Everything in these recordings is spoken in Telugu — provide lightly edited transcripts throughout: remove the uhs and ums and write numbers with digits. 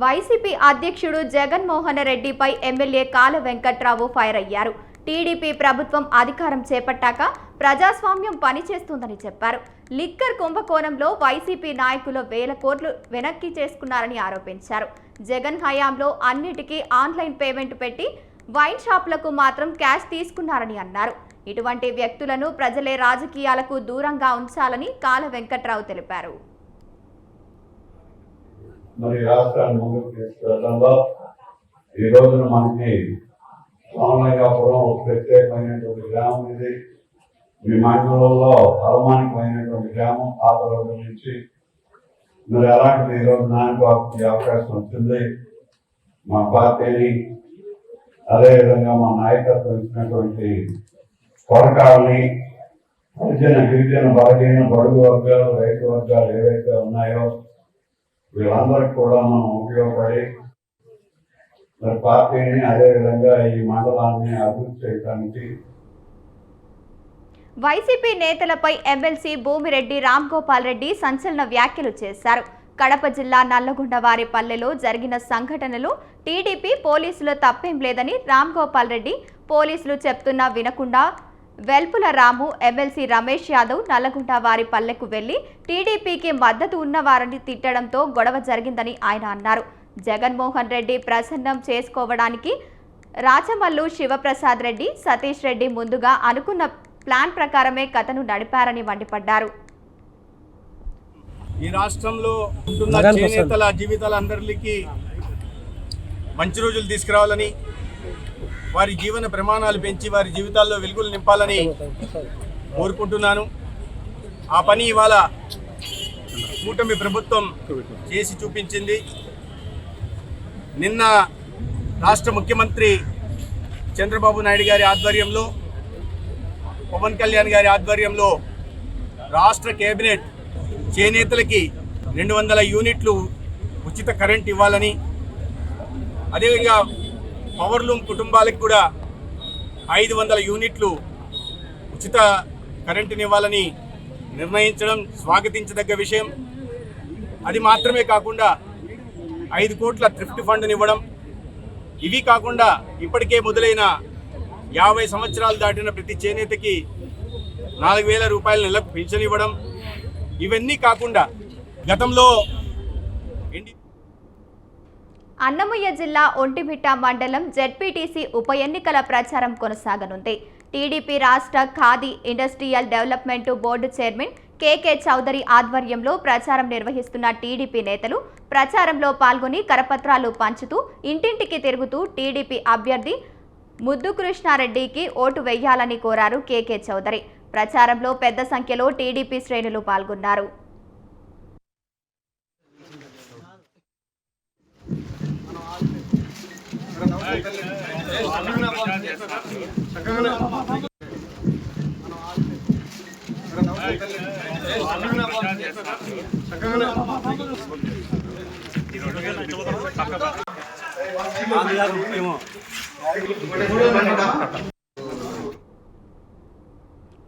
వైసీపీ అధ్యక్షుడు జగన్మోహన్ రెడ్డిపై ఎమ్మెల్యే కాల వెంకట్రావు ఫైర్ అయ్యారు. టీడీపీ ప్రభుత్వం అధికారం చేపట్టాక ప్రజాస్వామ్యం పనిచేస్తుందని చెప్పారు. లిక్కర్ కుంభకోణంలో వైసీపీ నాయకులు వేల కోట్లు వెనక్కి చేసుకున్నారని ఆరోపించారు. జగన్ హయాంలో అన్నిటికీ ఆన్లైన్ పేమెంట్ పెట్టి వైన్ షాపులకు మాత్రం క్యాష్ తీసుకున్నారని అన్నారు. ఇటువంటి వ్యక్తులను ప్రజలే రాజకీయాలకు దూరంగా ఉంచాలని కాల వెంకట్రావు తెలిపారు. మరి రాష్ట్రాన్ని ముందుకు తీసుకెళ్లడంలో ఈ రోజున మనకి సోమలింగాపురం ఒక ప్రత్యేకమైనటువంటి గ్రామం. ఇది మీ మండలంలో అలమానికమైనటువంటి గ్రామం. పాత రోజుల నుంచి మరి అలాంటిది ఈ రోజు నాయకుడికి అవకాశం వచ్చింది. మా పార్టీని అదేవిధంగా మా నాయకత్వం ఇచ్చినటువంటి కొరకాలని హరిజన గిరిజన బలహీన బడుగు వర్గాలు రైతు వర్గాలు ఏవైతే ఉన్నాయో వీళ్ళందరికీ కూడా మనం ఉపయోగపడి మరి పార్టీని అదేవిధంగా ఈ మండలాన్ని అభివృద్ధి చేయడానికి. వైసీపీ నేతలపై ఎమ్మెల్సీ భూమిరెడ్డి రామ్గోపాల్ రెడ్డి సంచలన వ్యాఖ్యలు చేశారు. కడప జిల్లా నల్లగొండవారిపల్లెలో జరిగిన సంఘటనలు టీడీపీ పోలీసులు తప్పేం లేదని రామ్గోపాల్ రెడ్డి, పోలీసులు చెప్తున్నా వినకుండా వెల్పుల రాము, ఎమ్మెల్సీ రమేష్ యాదవ్ నల్లగొండవారిపల్లెకు వెళ్లి టీడీపీకి మద్దతు ఉన్నవారిని తిట్టడంతో గొడవ జరిగిందని ఆయన అన్నారు. జగన్మోహన్ రెడ్డి ప్రసన్నం చేసుకోవడానికి రాచమల్లు శివప్రసాద్ రెడ్డి, సతీష్ రెడ్డి ముందుగా అనుకున్న ప్లాన్ ప్రకారమే కథను నడిపారని మండిపడ్డారు. ఈ రాష్ట్రంలో ఉంటున్న చేనేతల జీవితాలందరికీ మంచి రోజులు తీసుకురావాలని, వారి జీవన ప్రమాణాలు పెంచి వారి జీవితాల్లో వెలుగులు నింపాలని కోరుకుంటున్నాను. ఆ పని ఇవాళ కూటమి ప్రభుత్వం చేసి చూపించింది. నిన్న రాష్ట్ర ముఖ్యమంత్రి చంద్రబాబు నాయుడు గారి ఆధ్వర్యంలో, పవన్ కళ్యాణ్ గారి ఆధ్వర్యంలో రాష్ట్ర కేబినెట్ చేనేతలకి 200 యూనిట్లు ఉచిత కరెంట్ ఇవ్వాలని, అదేవిధంగా పవర్లూమ్ కుటుంబాలకు కూడా 500 యూనిట్లు ఉచిత కరెంటుని ఇవ్వాలని నిర్ణయించడం స్వాగతించదగ్గ విషయం. అది మాత్రమే కాకుండా 5 కోట్ల థ్రిఫ్ట్ ఫండ్ని ఇవ్వడం, ఇవి కాకుండా ఇప్పటికే మొదలైన 50 సంవత్సరాలు దాటిన ప్రతి చేనేతకి 4,000 రూపాయల నెలకు పెన్షన్ ఇవ్వడం, ఇవన్నీ కాకుండా గతంలో అన్నమయ్య జిల్లా ఒంటిమిట్ట మండలం జెడ్పీటీసీ ఉప ఎన్నికల ప్రచారం కొనసాగనుంది. టీడీపీ రాష్ట్ర Khadi industrial development board chairman KK Chowdary ఆధ్వర్యంలో ప్రచారం నిర్వహిస్తున్న టీడీపీ నేతలు ప్రచారంలో పాల్గొని కరపత్రాలు పంచుతూ ఇంటింటికి తిరుగుతూ టీడీపీ అభ్యర్థి ముద్దుకృష్ణారెడ్డికి ఓటు వేయాలని కోరారు కేకే చౌదరి. ప్రచారంలో పెద్ద సంఖ్యలో టీడీపీ శ్రేణులు పాల్గొన్నారు.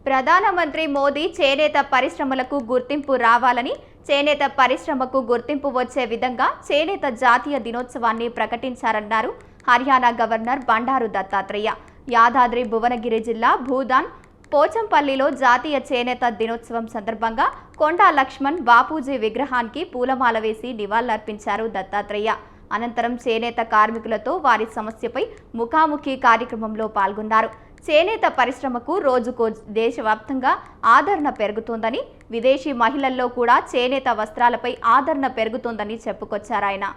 ప్రధానమంత్రి మోదీ చేనేత పరిశ్రమలకు గుర్తింపు రావాలని, చేనేత పరిశ్రమకు గుర్తింపు వచ్చే విధంగా చేనేత జాతీయ దినోత్సవాన్ని ప్రకటించారన్నారు హర్యానా గవర్నర్ బండారు దత్తాత్రేయ. యాదాద్రి భువనగిరి జిల్లా భూదాన్ పోచంపల్లిలో జాతీయ చేనేత దినోత్సవం సందర్భంగా కొండా లక్ష్మణ్ బాపూజీ విగ్రహానికి పూలమాల వేసి నివాళులర్పించారు దత్తాత్రేయ. అనంతరం చేనేత కార్మికులతో వారి సమస్యపై ముఖాముఖి కార్యక్రమంలో పాల్గొన్నారు. చేనేత పరిశ్రమకు రోజుకో దేశవ్యాప్తంగా ఆదరణ పెరుగుతోందని, విదేశీ మహిళల్లో కూడా చేనేత వస్త్రాలపై ఆదరణ పెరుగుతోందని చెప్పుకొచ్చారాయన.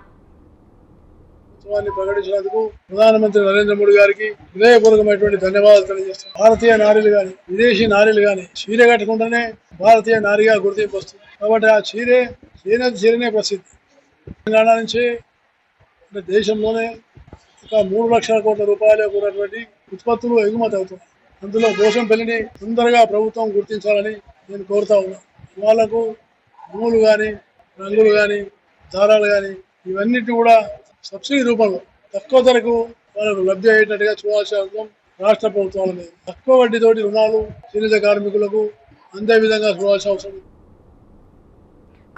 ప్రకటించినందుకు ప్రధానమంత్రి నరేంద్ర మోడీ గారికి హృదయపూర్వకమైనటువంటి ధన్యవాదాలు తెలియజేస్తాం. భారతీయ నారీలు గాని విదేశీ నారీలు గాని చీర కట్టుకుంటేనే భారతీయ నారిగా గుర్తింపు వస్తుంది. కాబట్టి ఆ చీరనే ప్రసిద్ధి. తెలంగాణ నుంచి దేశంలోనే ఒక 3 లక్షల కోట్ల రూపాయలు కూడినటువంటి ఉత్పత్తులు ఎగుమతి అవుతున్నాయి. అందులో పోచంపల్లిని తొందరగా ప్రభుత్వం గుర్తించాలని నేను కోరుతా ఉన్నాను. వాళ్లకు నూలు కానీ, రంగులు కానీ, దారాలు కానీ ఇవన్నిటి కూడా సబ్సిడీ రూపంలో తక్కువ ధరకు వాళ్ళకు లబ్ధి అయ్యేటట్టుగా చూడాల్సిన అవసరం రాష్ట్ర ప్రభుత్వాల మీద. తక్కువ వడ్డీతోటి రుణాలు చేనేత కార్మికులకు అందే విధంగా చూడాల్సిన అవసరం.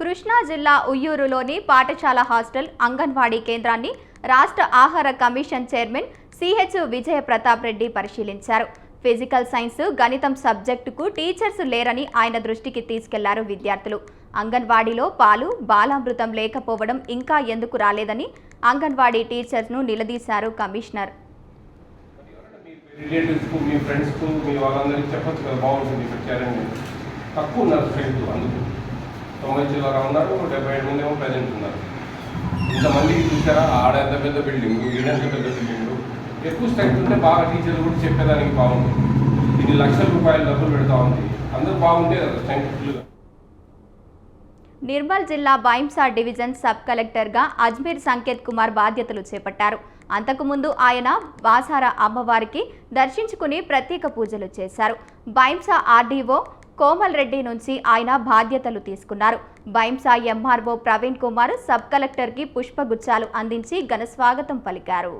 కృష్ణా జిల్లా ఉయ్యూరులోని పాఠశాల హాస్టల్ అంగన్వాడీ కేంద్రాన్ని రాష్ట్ర ఆహార కమిషన్ చైర్మన్ సిహెచ్ విజయ ప్రతాప్ రెడ్డి పరిశీలించారు. ఫిజికల్ సైన్స్, గణితం సబ్జెక్టుకు టీచర్స్ లేరని ఆయన దృష్టికి తీసుకెళ్లారు విద్యార్థులు. అంగన్వాడీలో పాలు, బాలామృతం లేకపోవడం ఇంకా ఎందుకు రాలేదని అంగన్వాడీ టీచర్స్ను నిలదీశారు కమిషనర్. రిలేటివ్స్కు, మీ ఫ్రెండ్స్కు, మీ వాళ్ళందరికీ చెప్పచ్చు కదా, బాగుంటుంది ఇక్కడ చేరండి. తక్కువ ఉన్నారు స్ట్రెంత్, అందుకు 90 చిల్లర ఉన్నారు, 75 మంది ఏమో ప్రజెంట్ ఉన్నారు. ఇంతమందికి చూసారా, ఆడ ఎంత పెద్ద బిల్డింగ్, ఈడంత పెద్ద బిల్డింగ్. ఎక్కువ స్ట్రెంత్ ఉంటే బాగా టీచర్లు కూడా చెప్పేదానికి బాగుంటుంది. ఇది లక్షల రూపాయల డబ్బులు పెడతా ఉంది, అందరూ బాగుంటే కదా స్ట్రెంత్ ఫుల్గా. నిర్మల్ జిల్లా బైంసా డివిజన్ సబ్ కలెక్టర్గా అజ్మీర్ సంకేత్ కుమార్ బాధ్యతలు చేపట్టారు. అంతకుముందు ఆయన బాసార అమ్మవారికి దర్శించుకుని ప్రత్యేక పూజలు చేశారు. బైంసా ఆర్డీఓ కోమల్ రెడ్డి నుంచి ఆయన బాధ్యతలు తీసుకున్నారు. బైంసా ఎంఆర్ఓ ప్రవీణ్ కుమార్ సబ్ కలెక్టర్కి పుష్పగుచ్చాలు అందించి ఘన స్వాగతం పలికారు.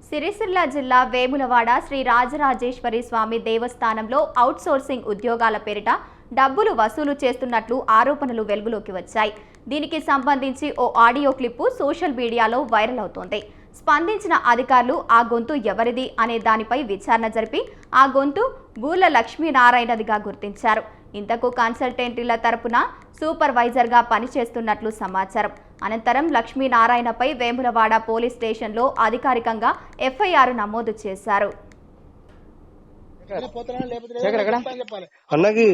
సిరిసిల్ల జిల్లా వేములవాడ శ్రీ రాజరాజేశ్వరి స్వామి దేవస్థానంలో అవుట్సోర్సింగ్ ఉద్యోగాల పేరిట డబ్బులు వసూలు చేస్తున్నట్లు ఆరోపణలు వెలుగులోకి వచ్చాయి. దీనికి సంబంధించి ఓ ఆడియో క్లిప్పు సోషల్ మీడియాలో వైరల్ అవుతోంది. స్పందించిన అధికారులు ఆ గొంతు ఎవరిది అనే దానిపై విచారణ జరిపి ఆ గొంతు బూర్ల లక్ష్మీనారాయణదిగా గుర్తించారు. ఇంతకు కన్సల్టెంట్ల తరపున సూపర్వైజర్గా పనిచేస్తున్నట్లు సమాచారం. అనంతరం లక్ష్మీనారాయణపై వేములవాడ పోలీస్ స్టేషన్లో అధికారికంగా ఎఫ్ఐఆర్ నమోదు చేశారు. అన్నకి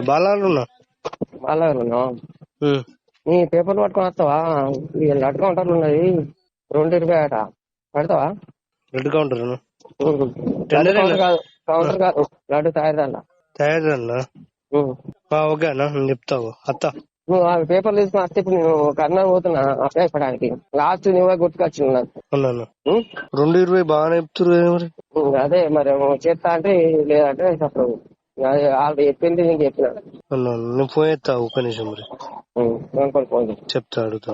బాలాలున్నా నీ పేపర్లు పట్టుకొని వస్తావా? లడ్ కౌంటర్లు ఉన్నది, 220 అట పడతావా? రెడ్ కౌంటర్ కాదు, కౌంటర్ కాదు, లడ్డు తయారు ఓకే అన్న, నేను చెప్తావు అత్త. నువ్వు ఆ పేపర్లు తీసుకుని వస్తే ఇప్పుడు నేను కర్ణా పోతున్నా అప్లై చెప్పడానికి. లాస్ట్ నువ్వే గుర్తుకొచ్చింది నాకు. 220 బాగానే చెప్తున్నారు. అదే మరి చేస్తా అంటే లేదంటే అప్పుడు వాళ్ళు చెప్పింది నేను చెప్పిన. నేను ఫోన్ ఎత్తా, ఒక నిమిషం మరి చెప్తా, అడుగుతా.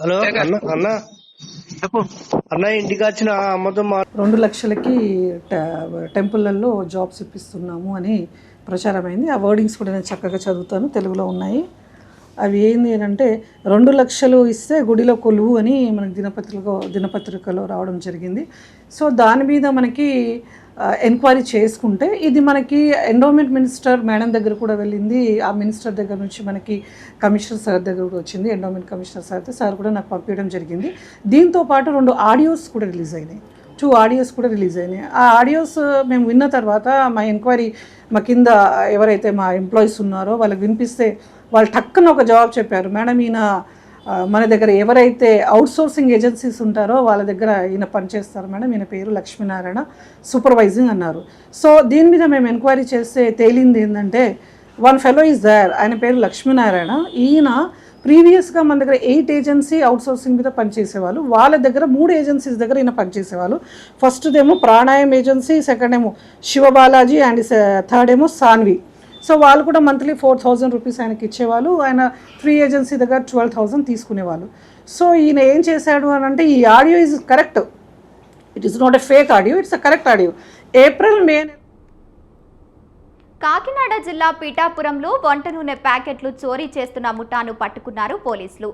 హలో అన్న, అన్న ఇంటికి వచ్చిన అమ్మతో 2 లక్షలకి టెంపుల్లలో జాబ్స్ ఇప్పిస్తున్నాము అని ప్రచారమైంది. ఆ వర్డింగ్స్ కూడా నేను చక్కగా చదువుతాను, తెలుగులో ఉన్నాయి. అవి ఏంది అంటే 2 లక్షలు ఇస్తే గుడిలో కొలువు అని మనకి దినపత్రికలో రావడం జరిగింది. సో దాని మీద మనకి ఎంక్వైరీ చేసుకుంటే ఇది మనకి ఎండోమెంట్ మినిస్టర్ మేడం దగ్గర కూడా వెళ్ళింది. ఆ మినిస్టర్ దగ్గర నుంచి మనకి కమిషనర్ సార్ దగ్గర కూడా వచ్చింది. ఎండోమెంట్ కమిషనర్ సార్ కూడా నాకు పంపించడం జరిగింది. దీంతో పాటు 2 ఆడియోస్ కూడా రిలీజ్ అయినాయి, 2 ఆడియోస్ కూడా రిలీజ్ అయినాయి. ఆ ఆడియోస్ మేము విన్న తర్వాత మా ఎంక్వైరీ, మా కింద ఎవరైతే మా ఎంప్లాయీస్ ఉన్నారో వాళ్ళకి వినిపిస్తే వాళ్ళు టక్కున ఒక జవాబు చెప్పారు. మేడం, ఈయన మన దగ్గర ఎవరైతే అవుట్సోర్సింగ్ ఏజెన్సీస్ ఉంటారో వాళ్ళ దగ్గర ఈయన పనిచేస్తారు మేడం, ఈయన పేరు లక్ష్మీనారాయణ, సూపర్వైజింగ్ అన్నారు. సో దీని మీద మేము ఎంక్వైరీ చేస్తే తేలింది ఏంటంటే, 1 ఫెలో ఈజ్ దేర్, ఆయన పేరు లక్ష్మీనారాయణ. ఈయన ప్రీవియస్గా మన దగ్గర 8 ఏజెన్సీ అవుట్సోర్సింగ్ మీద పనిచేసేవాళ్ళు. వాళ్ళ దగ్గర 3 ఏజెన్సీస్ దగ్గర ఈయన పనిచేసేవాళ్ళు. ఫస్ట్దేమో ప్రాణాయం ఏజెన్సీ, సెకండ్ ఏమో శివబాలాజీ అండ్ థర్డ్ ఏమో సాన్వి. సో వాళ్ళు కూడా మంత్లీ 4,000 రూపీస్ ఆయనకి ఇచ్చేవాళ్ళు. ఆయన 3 ఏజెన్సీ దగ్గర 12,000 తీసుకునేవాళ్ళు. సో ఈయన ఏం చేశాడు అని అంటే, ఈ audio is correct, it is not a fake audio, it's a correct audio. April-May Kakinada జిల్లా పీఠాపురంలో వంట నూనె ప్యాకెట్లు చోరీ చేస్తున్న ముఠాను పట్టుకున్నారు పోలీసులు.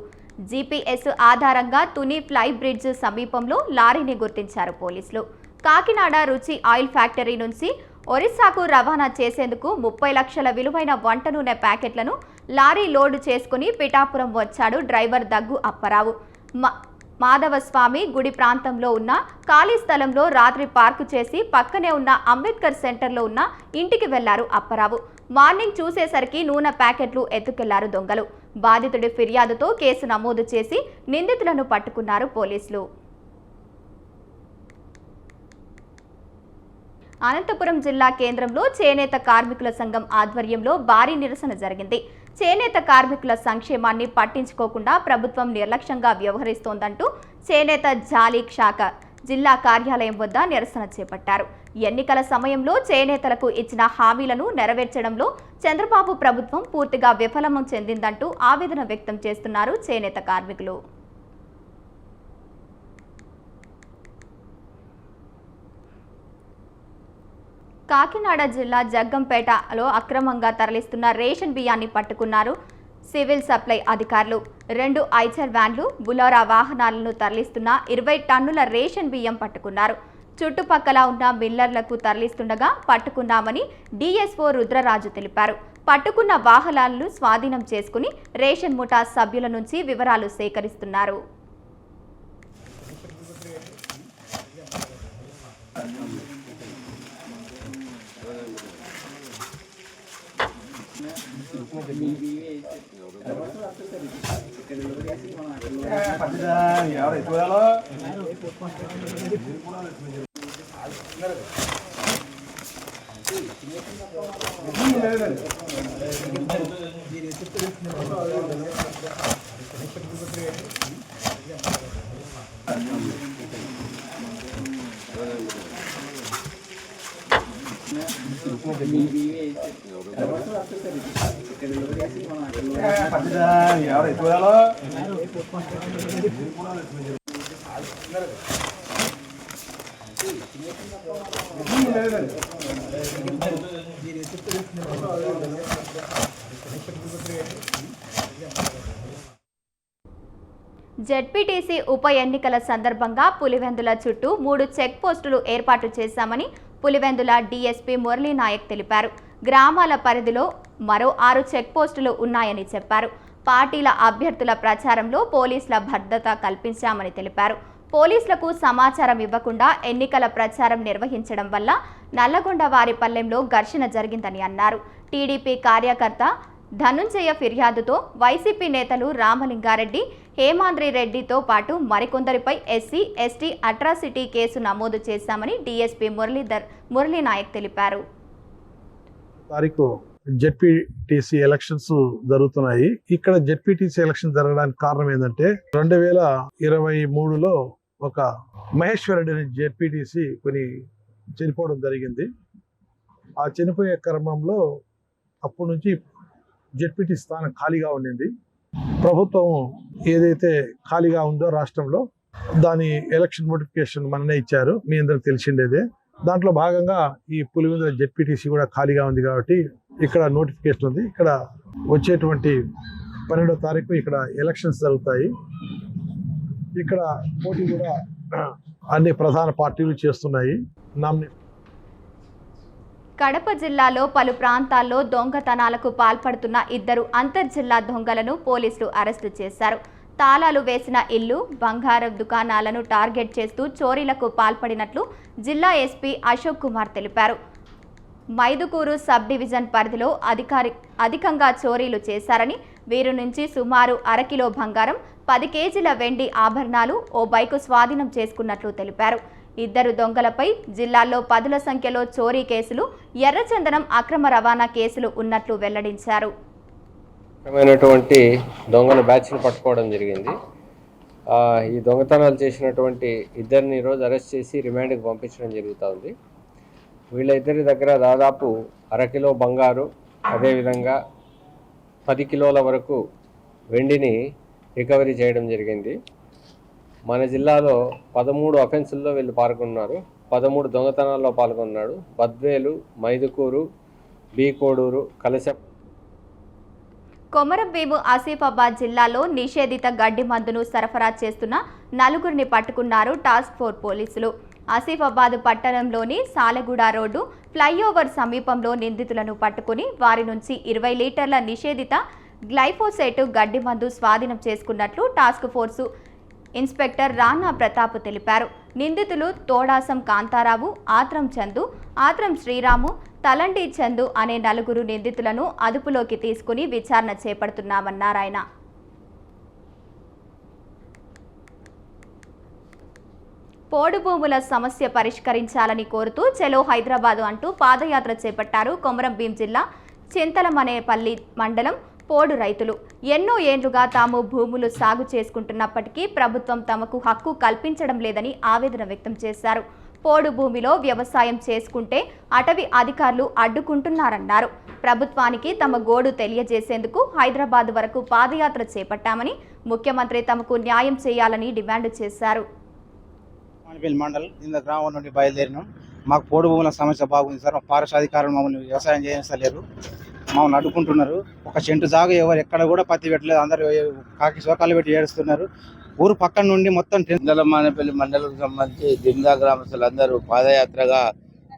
జీపీఎస్ ఆధారంగా తుని ఫ్లై బ్రిడ్జ్ సమీపంలో లారీని గుర్తించారు పోలీసులు. కాకినాడ రుచి ఆయిల్ ఫ్యాక్టరీ నుంచి ఒరిస్సాకు రవాణా చేసేందుకు 30 లక్షల విలువైన వంట నూనె ప్యాకెట్లను లారీ లోడ్ చేసుకుని పీఠాపురం వచ్చాడు డ్రైవర్ దగ్గు అప్పారావు. మాధవస్వామి గుడి ప్రాంతంలో ఉన్న ఖాళీ స్థలంలో రాత్రి పార్కు చేసి పక్కనే ఉన్న అంబేద్కర్ సెంటర్లో ఉన్న ఇంటికి వెళ్లారు అప్పారావు. మార్నింగ్ చూసేసరికి నూనె ప్యాకెట్లు ఎత్తుకెళ్లారు దొంగలు. బాధితుడి ఫిర్యాదుతో కేసు నమోదు చేసి నిందితులను పట్టుకున్నారు పోలీసులు. అనంతపురం జిల్లా కేంద్రంలో చేనేత కార్మికుల సంఘం ఆధ్వర్యంలో భారీ నిరసన జరిగింది. చేనేత కార్మికుల సంక్షేమాన్ని పట్టించుకోకుండా ప్రభుత్వం నిర్లక్ష్యంగా వ్యవహరిస్తోందంటూ చేనేత జాలీ శాఖ జిల్లా కార్యాలయం వద్ద నిరసన చేపట్టారు. ఎన్నికల సమయంలో చేనేతలకు ఇచ్చిన హామీలను నెరవేర్చడంలో చంద్రబాబు ప్రభుత్వం పూర్తిగా విఫలం చెందిందంటూ ఆవేదన వ్యక్తం చేస్తున్నారు చేనేత కార్మికులు. కాకినాడ జిల్లా జగ్గంపేటలో అక్రమంగా తరలిస్తున్న రేషన్ బియ్యాన్ని పట్టుకున్నారు సివిల్ సప్లై అధికారులు. 2 ఐచర్ వ్యాన్లు, బులోరా వాహనాలను తరలిస్తున్న 20 టన్నుల రేషన్ బియ్యం పట్టుకున్నారు. చుట్టుపక్కల ఉన్న మిల్లర్లకు తరలిస్తుండగా పట్టుకున్నామని డిఎస్ఓ రుద్రరాజు తెలిపారు. పట్టుకున్న వాహనాలను స్వాధీనం చేసుకుని రేషన్ ముఠా సభ్యుల నుంచి వివరాలు సేకరిస్తున్నారు. జెడ్పీటీసీ ఉప ఎన్నికల సందర్భంగా పులివెందుల చుట్టూ 3 చెక్ పోస్టులు ఏర్పాటు చేశామని పులివెందుల డీఎస్పీ మురళీ నాయక్ తెలిపారు. గ్రామాల పరిధిలో మరో 6 చెక్ పోస్టులు ఉన్నాయని చెప్పారు. పార్టీల అభ్యర్థుల ప్రచారంలో పోలీసుల భద్రత కల్పించామని తెలిపారు. పోలీసులకు సమాచారం ఇవ్వకుండా ఎన్నికల ప్రచారం నిర్వహించడం వల్ల నల్లగొండవారిపల్లెంలో ఘర్షణ జరిగిందని అన్నారు. టీడీపీ కార్యకర్త ధనుంజయ ఫిర్యాదుతో వైసీపీ నేతలు రామలింగారెడ్డి, హేమాంద్రి రెడ్డితో పాటు మరికొందరిపై ఎస్సీ, ఎస్టీ అట్రాసిటీ కేసు నమోదు చేశామని డీఎస్పీ మురళీ నాయక్ తెలిపారు. తారీఖు జెడ్పీటీసీ ఎలక్షన్స్ జరుగుతున్నాయి. ఇక్కడ జెడ్పీటీసీ ఎలక్షన్ జరగడానికి కారణం ఏంటంటే 2023లో ఒక మహేశ్వరరెడ్డి అనే జెడ్పీటీసీ చనిపోవడం జరిగింది. ఆ చనిపోయే క్రమంలో అప్పటి నుంచి జెడ్పీటీ స్థానం ఖాళీగా ఉండింది. ప్రభుత్వం ఏదైతే ఖాళీగా ఉందో రాష్ట్రంలో దాని ఎలక్షన్ నోటిఫికేషన్ మననే ఇచ్చారు, మీ అందరికి తెలిసిండేదే. దాంట్లో భాగంగా ఈ పులివెందుల జెడ్పీటీసీ కూడా ఖాళీగా ఉంది కాబట్టి ఇక్కడ నోటిఫికేషన్ ఉంది. ఇక్కడ వచ్చేటువంటి 12వ తారీఖు ఇక్కడ ఎలక్షన్స్ జరుగుతాయి. ఇక్కడ పోటీ కూడా అన్ని ప్రధాన పార్టీలు చేస్తున్నాయి. కడప జిల్లాలో పలు ప్రాంతాల్లో దొంగతనాలకు పాల్పడుతున్న 2 అంతర్జిల్లా దొంగలను పోలీసులు అరెస్టు చేశారు. తాళాలు వేసిన ఇల్లు, బంగారం దుకాణాలను టార్గెట్ చేస్తూ చోరీలకు పాల్పడినట్లు జిల్లా ఎస్పీ అశోక్ కుమార్ తెలిపారు. మైదుకూరు సబ్ డివిజన్ పరిధిలో అధికంగా చోరీలు చేశారని, వీరి నుంచి సుమారు 1/2 కిలో బంగారం, 10 కేజీల వెండి ఆభరణాలు, ఓ బైకు స్వాధీనం చేసుకున్నట్లు తెలిపారు. 2 దొంగలపై జిల్లాలో 10ల సంఖ్యలో చోరీ కేసులు, ఎర్రచందనం అక్రమ రవాణా కేసులు ఉన్నట్లు వెల్లడించారు. దొంగల బ్యాచ్ను పట్టుకోవడం జరిగింది. ఈ దొంగతనాలు చేసినటువంటి 2ని ఈరోజు అరెస్ట్ చేసి రిమాండ్కి పంపించడం జరుగుతుంది. వీళ్ళిద్దరి దగ్గర దాదాపు 1/2 కిలో బంగారు, అదేవిధంగా 10 కిలోల వరకు వెండిని రికవరీ చేయడం జరిగింది. మన జిల్లాలో 13 అఫెన్సుల్లో వీళ్ళు పాల్గొన్నారు. 13 దొంగతనాల్లో పాల్గొన్నాడు. బద్వేలు, మైదుకూరు, బీకోడూరు, కలశ. కొమరంభీము ఆసిఫాబాద్ జిల్లాలో నిషేధిత గడ్డి మందును సరఫరా చేస్తున్న 4గురిని పట్టుకున్నారు టాస్క్ ఫోర్స్ పోలీసులు. ఆసిఫాబాద్ పట్టణంలోని సాలెగూడ రోడ్డు ఫ్లైఓవర్ సమీపంలో నిందితులను పట్టుకుని వారి నుంచి 20 లీటర్ల నిషేధిత గ్లైఫోసేట్ గడ్డి మందు స్వాధీనం చేసుకున్నట్లు task force inspector Rana Pratap తెలిపారు. నిందితులు తోడాసం కాంతారావు, ఆత్రం చందు, ఆత్రం శ్రీరాము, తలండి చందు అనే 4 నిందితులను అదుపులోకి తీసుకుని విచారణ చేపడుతున్నామన్నారాయన. పోడు భూముల సమస్య పరిష్కరించాలని కోరుతూ చలో హైదరాబాద్ అంటూ పాదయాత్ర చేపట్టారు కొమరంభీం జిల్లా చింతలమనేపల్లి మండలం పోడు రైతులు ఎన్నో ఏండ్లుగా తాము భూములు సాగు చేసుకుంటున్నప్పటికీ ప్రభుత్వం తమకు హక్కు కల్పించడం లేదని ఆవేదన వ్యక్తం చేశారు. పోడు భూమిలో వ్యవసాయం చేసుకుంటే అటవీ అధికారులు అడ్డుకుంటున్నారన్నారు. ప్రభుత్వానికి తమ గోడు తెలియజేసేందుకు హైదరాబాద్ వరకు పాదయాత్ర చేపట్టామని, ముఖ్యమంత్రి తమకు న్యాయం చేయాలని డిమాండ్ చేశారు. మండల్ కింద గ్రామం నుండి బయలుదేరినాం. మాకు పోడు భూముల సమస్య బాగుంది సార్. ఫారెస్ట్ అధికారులు మమ్మల్ని వ్యవసాయం చేయించలేరు, మమ్మల్ని అడ్డుకుంటున్నారు. ఒక చెంటు జాగా ఎవరు ఎక్కడ కూడా పత్తి పెట్టలేదు, అందరూ కాకి సోకాలు పెట్టి ఏడుస్తున్నారు. ఊరు పక్కన నుండి మొత్తం మానేపల్లి మండలం సంబంధించి దిందా గ్రామస్తులందరూ పాదయాత్రగా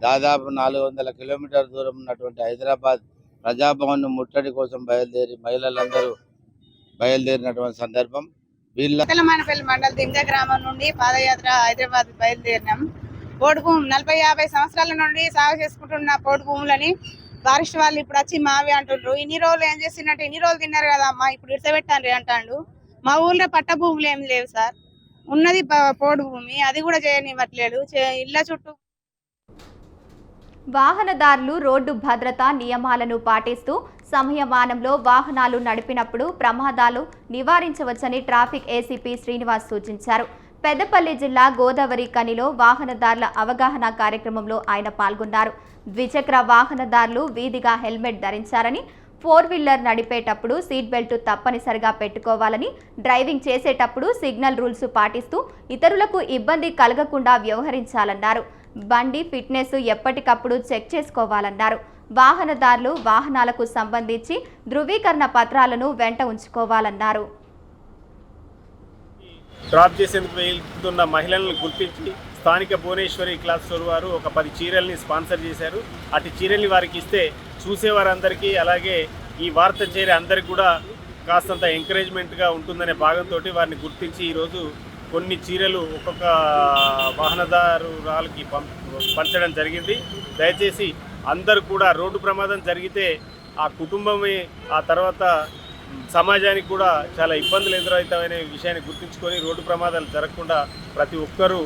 దాదాపు 400 కిలోమీటర్ల దూరం ఉన్నటువంటి హైదరాబాద్ ప్రజాభవన్ ముట్టడి కోసం మహిళలందరూ బయలుదేరినటువంటి సందర్భం. మానేపల్లి మండలం దిందా గ్రామం నుండి పాదయాత్ర హైదరాబాద్ బయలుదేరినాం. పోడు భూమి 40-50 సంవత్సరాల నుండి సాగు చేసుకుంటున్న పోడు భూములని ఫారెస్ట్ వాళ్ళు ఇప్పుడు వచ్చి మావి అంటుండ్రు. ఇన్ని రోజులు ఏం చేస్తున్నట్టు ఇన్ని రోజులు తిన్నారు కదా అమ్మా, ఇప్పుడు ఇడతబెట్టాను అంటాడు. మా ఊళ్ళో పట్ట భూములు ఏమి లేవు సార్, ఉన్నది పోడు భూమి, అది కూడా చేయనివ్వట్లేదు. ఇళ్ళ చుట్టూ వాహనదారులు రోడ్డు భద్రతా నియమాలను పాటిస్తూ సమయమానంలో వాహనాలు నడిపినప్పుడు ప్రమాదాలు నివారించవచ్చని ట్రాఫిక్ ఏసీపీ శ్రీనివాస్ సూచించారు. పెద్దపల్లి జిల్లా గోదావరి కనిలో వాహనదారుల అవగాహన కార్యక్రమంలో ఆయన పాల్గొన్నారు. ద్విచక్ర వాహనదారులు వీధిగా హెల్మెట్ ధరించారని, 4-వీలర్ నడిపేటప్పుడు సీట్ బెల్ట్ తప్పనిసరిగా పెట్టుకోవాలని, డ్రైవింగ్ చేసేటప్పుడు సిగ్నల్ రూల్స్ పాటిస్తూ ఇతరులకు ఇబ్బంది కలగకుండా వ్యవహరించాలన్నారు. బండి ఫిట్నెస్ ఎప్పటికప్పుడు చెక్ చేసుకోవాలన్నారు. వాహనదారులు వాహనాలకు సంబంధించి ధృవీకరణ పత్రాలను వెంట ఉంచుకోవాలన్నారు. డ్రాప్ చేసేందుకు వెళ్తున్న మహిళలను గుర్తించి స్థానిక భువనేశ్వరి క్లాస్ స్టోర్ వారు ఒక 10 చీరల్ని స్పాన్సర్ చేశారు. అటు చీరల్ని వారికి ఇస్తే చూసేవారందరికీ, అలాగే ఈ వార్త చేరే అందరికి కూడా కాస్తంత ఎంకరేజ్మెంట్గా ఉంటుందనే భాగంతో వారిని గుర్తించి ఈరోజు కొన్ని చీరలు ఒక్కొక్క వాహనదారురాలకి పంచడం జరిగింది. దయచేసి అందరూ కూడా రోడ్డు ప్రమాదం జరిగితే ఆ కుటుంబమే, ఆ తర్వాత సమాజానికి కూడా చాలా ఇబ్బందులు ఎదురవుతాయనే విషయాన్ని గుర్తుంచుకొని రోడ్డు ప్రమాదాలు జరగకుండా ప్రతి ఒక్కరూ.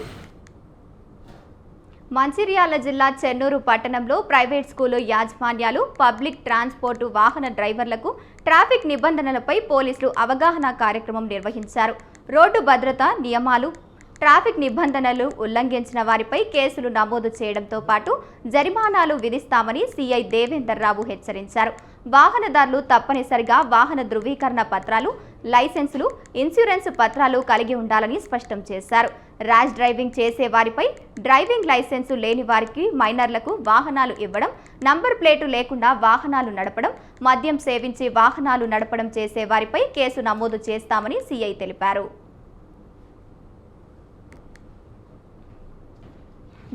మంచిర్యాల జిల్లా చెన్నూరు పట్టణంలో ప్రైవేట్ స్కూలు యాజమాన్యాలు, పబ్లిక్ ట్రాన్స్పోర్టు వాహన డ్రైవర్లకు ట్రాఫిక్ నిబంధనలపై పోలీసులు అవగాహన కార్యక్రమం నిర్వహించారు. రోడ్డు భద్రతా నియమాలు, ట్రాఫిక్ నిబంధనలు ఉల్లంఘించిన వారిపై కేసులు నమోదు చేయడంతో పాటు జరిమానాలు విధిస్తామని సీఐ దేవేందర్ రావు హెచ్చరించారు. వాహనదారులు తప్పనిసరిగా వాహన ధృవీకరణ పత్రాలు, లైసెన్సులు, ఇన్సూరెన్స్ పత్రాలు కలిగి ఉండాలని స్పష్టం చేశారు. ర్యాష్ డ్రైవింగ్ చేసే వారిపై, డ్రైవింగ్ లైసెన్సు లేని వారికి, మైనర్లకు వాహనాలు ఇవ్వడం, నంబర్ ప్లేటు లేకుండా వాహనాలు నడపడం, మద్యం సేవించి వాహనాలు నడపడం చేసే వారిపై కేసు నమోదు చేస్తామని సీఐ తెలిపారు.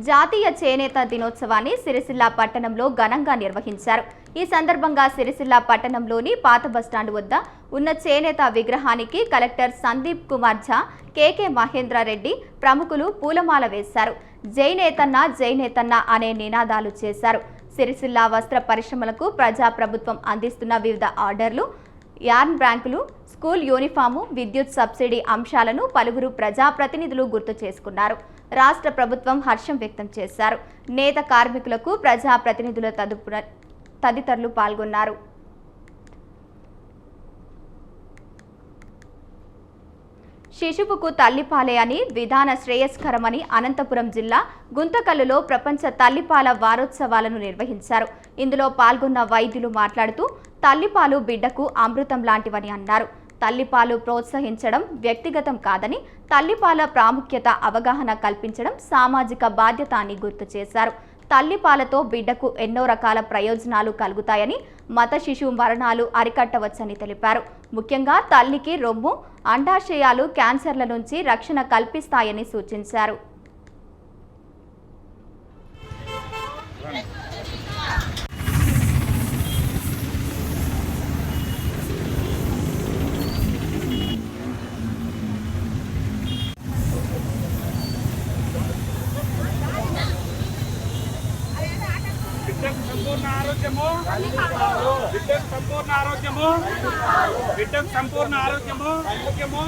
జాతీయ చేనేత దినోత్సవాన్ని సిరిసిల్ల పట్టణంలో ఘనంగా నిర్వహించారు. ఈ సందర్భంగా సిరిసిల్ల పట్టణంలోని పాత బస్టాండ్ వద్ద ఉన్న చేనేత విగ్రహానికి కలెక్టర్ సందీప్ కుమార్ ఝా, కేకే మహేంద్రారెడ్డి ప్రముఖులు పూలమాల వేశారు. జై నేతన్న, జై నేతన్న అనే నినాదాలు చేశారు. సిరిసిల్ల వస్త్ర పరిశ్రమలకు ప్రజాప్రభుత్వం అందిస్తున్న వివిధ ఆర్డర్లు, యార్న్ బ్యాంకులు, స్కూల్ యూనిఫాము, విద్యుత్ సబ్సిడీ అంశాలను పలువురు ప్రజాప్రతినిధులు గుర్తు చేసుకున్నారు. రాష్ట్ర ప్రభుత్వం హర్షం వ్యక్తం చేశారు. నేత కార్మికులకు ప్రజాప్రతినిధుల తదితరులు పాల్గొన్నారు. శిశువుకు తల్లిపాలే అని విధాన శ్రేయస్కరమని అనంతపురం జిల్లా గుంతకల్లులో ప్రపంచ తల్లిపాల వారోత్సవాలను నిర్వహించారు. ఇందులో పాల్గొన్న వైద్యులు మాట్లాడుతూ తల్లిపాలు బిడ్డకు అమృతం లాంటివని అన్నారు. తల్లిపాలు ప్రోత్సహించడం వ్యక్తిగతం కాదని, తల్లిపాల ప్రాముఖ్యత అవగాహన కల్పించడం సామాజిక బాధ్యత అని గుర్తు చేశారు. తల్లిపాలతో బిడ్డకు ఎన్నో రకాల ప్రయోజనాలు కలుగుతాయని, మత శిశువు మరణాలు అరికట్టవచ్చని తెలిపారు. ముఖ్యంగా తల్లికి రొమ్ము, అండాశయాలు క్యాన్సర్ల నుంచి రక్షణ కల్పిస్తాయని సూచించారు. బిడ్డకు సంపూర్ణ ఆరోగ్యము